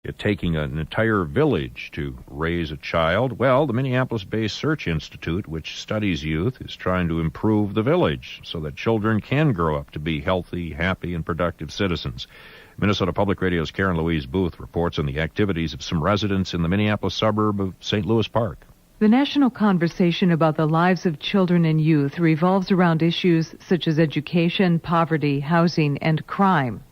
It taking an entire village to raise a child. Well, the Minneapolis-based Search Institute, which studies youth, is trying to improve the village so that children can grow up to be healthy, happy, and productive citizens. Minnesota Public Radio's Karen Louise Booth reports on the activities of some residents in the Minneapolis suburb of St. Louis Park. The national conversation about the lives of children and youth revolves around issues such as education, poverty, housing, and crime.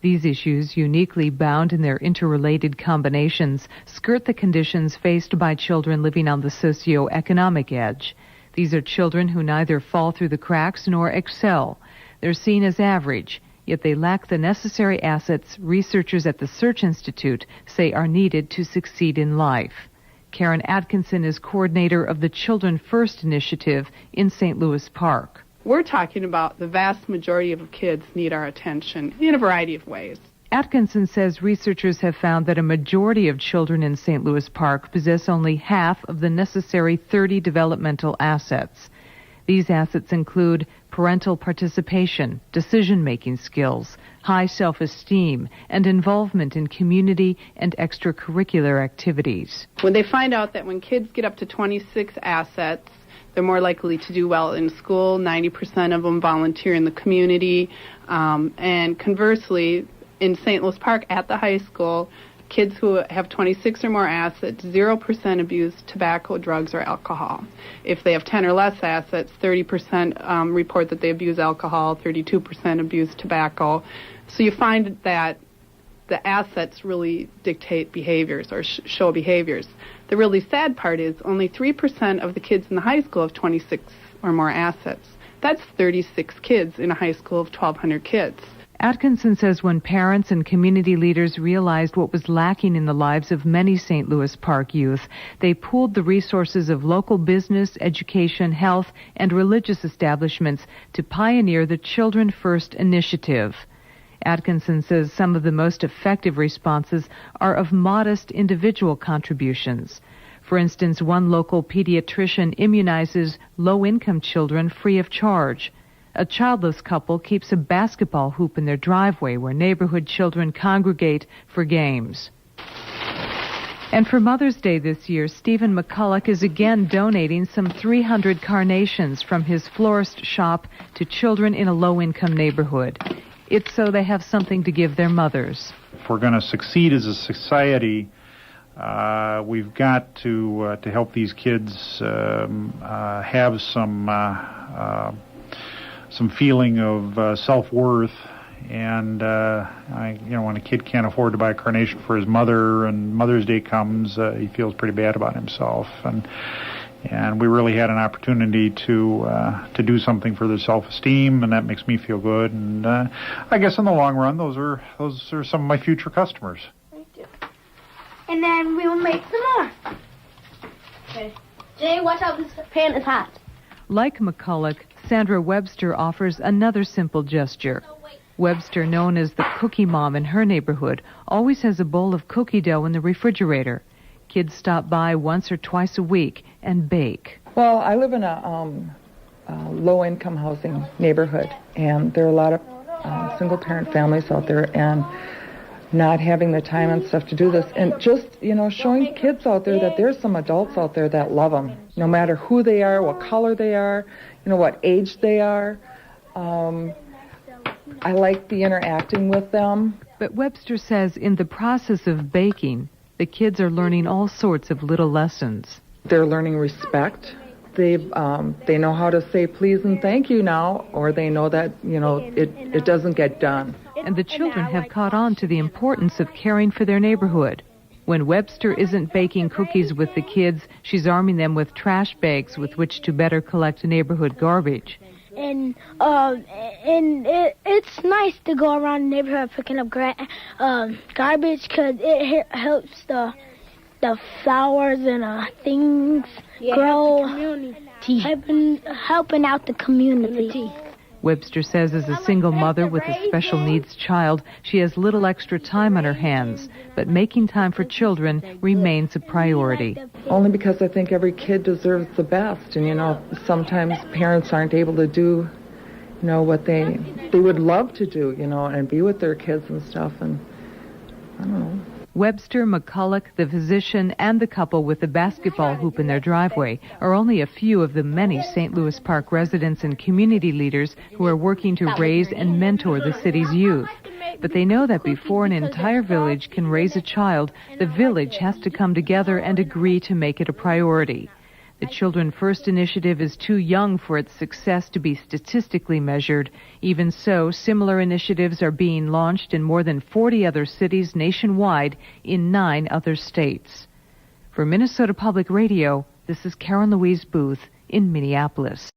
These issues, uniquely bound in their interrelated combinations, skirt the conditions faced by children living on the socioeconomic edge. These are children who neither fall through the cracks nor excel. They're seen as average, yet they lack the necessary assets researchers at the Search Institute say are needed to succeed in life. Karen Atkinson is coordinator of the Children First initiative in St. Louis Park. We're talking about the vast majority of kids need our attention in a variety of ways. Atkinson says researchers have found that a majority of children in St. Louis Park possess only half of the necessary 30 developmental assets. These assets include parental participation, decision-making skills, high self-esteem, and involvement in community and extracurricular activities. When they find out that when kids get up to 26 assets, they're more likely to do well in school. 90% of them volunteer in the community. And conversely, in St. Louis Park at the high school, kids who have 26 or more assets, 0% abuse tobacco, drugs, or alcohol. If they have 10 or less assets, 30% report that they abuse alcohol, 32% abuse tobacco. So you find that the assets really dictate behaviors or show behaviors. The really sad part is only 3% of the kids in the high school have 26 or more assets. That's 36 kids in a high school of 1,200 kids. Atkinson says when parents and community leaders realized what was lacking in the lives of many St. Louis Park youth, they pooled the resources of local business, education, health, and religious establishments to pioneer the Children First initiative. Atkinson says some of the most effective responses are of modest individual contributions. For instance, one local pediatrician immunizes low-income children free of charge. A childless couple keeps a basketball hoop in their driveway where neighborhood children congregate for games. And for Mother's Day this year, Stephen McCulloch is again donating some 300 carnations from his florist shop to children in a low-income neighborhood. It's so they have something to give their mothers. If we're going to succeed as a society, we've got to help these kids have some feeling of self-worth. And when a kid can't afford to buy a carnation for his mother, and Mother's Day comes, he feels pretty bad about himself. And we really had an opportunity to do something for their self-esteem, and that makes me feel good. And I guess in the long run, those are some of my future customers. Thank you. And then we will make some more. Okay. Jay, watch out! This pan is hot. Like McCulloch, Sandra Webster offers another simple gesture. Webster, known as the Cookie Mom in her neighborhood, always has a bowl of cookie dough in the refrigerator. Kids stop by once or twice a week and bake. Well, I live in a low-income housing neighborhood, and there are a lot of single-parent families out there, and not having the time and stuff to do this, and just, showing kids out there that there's some adults out there that love them, no matter who they are, what color they are, what age they are. I like the interacting with them. But Webster says in the process of baking, the kids are learning all sorts of little lessons. They're learning respect. They know how to say please and thank you now, or they know that, it doesn't get done. And the children have caught on to the importance of caring for their neighborhood. When Webster isn't baking cookies with the kids, she's arming them with trash bags with which to better collect neighborhood garbage. And it's nice to go around the neighborhood picking up garbage because it helps the flowers and things grow. Helping out the community. Webster says as a single mother with a special needs child, she has little extra time on her hands, but making time for children remains a priority. Only because I think every kid deserves the best, and sometimes parents aren't able to do, what they would love to do, and be with their kids and stuff, and I don't know. Webster, McCulloch, the physician, and the couple with the basketball hoop in their driveway are only a few of the many St. Louis Park residents and community leaders who are working to raise and mentor the city's youth. But they know that before an entire village can raise a child, the village has to come together and agree to make it a priority. The Children First initiative is too young for its success to be statistically measured. Even so, similar initiatives are being launched in more than 40 other cities nationwide in 9 other states. For Minnesota Public Radio, this is Karen Louise Booth in Minneapolis.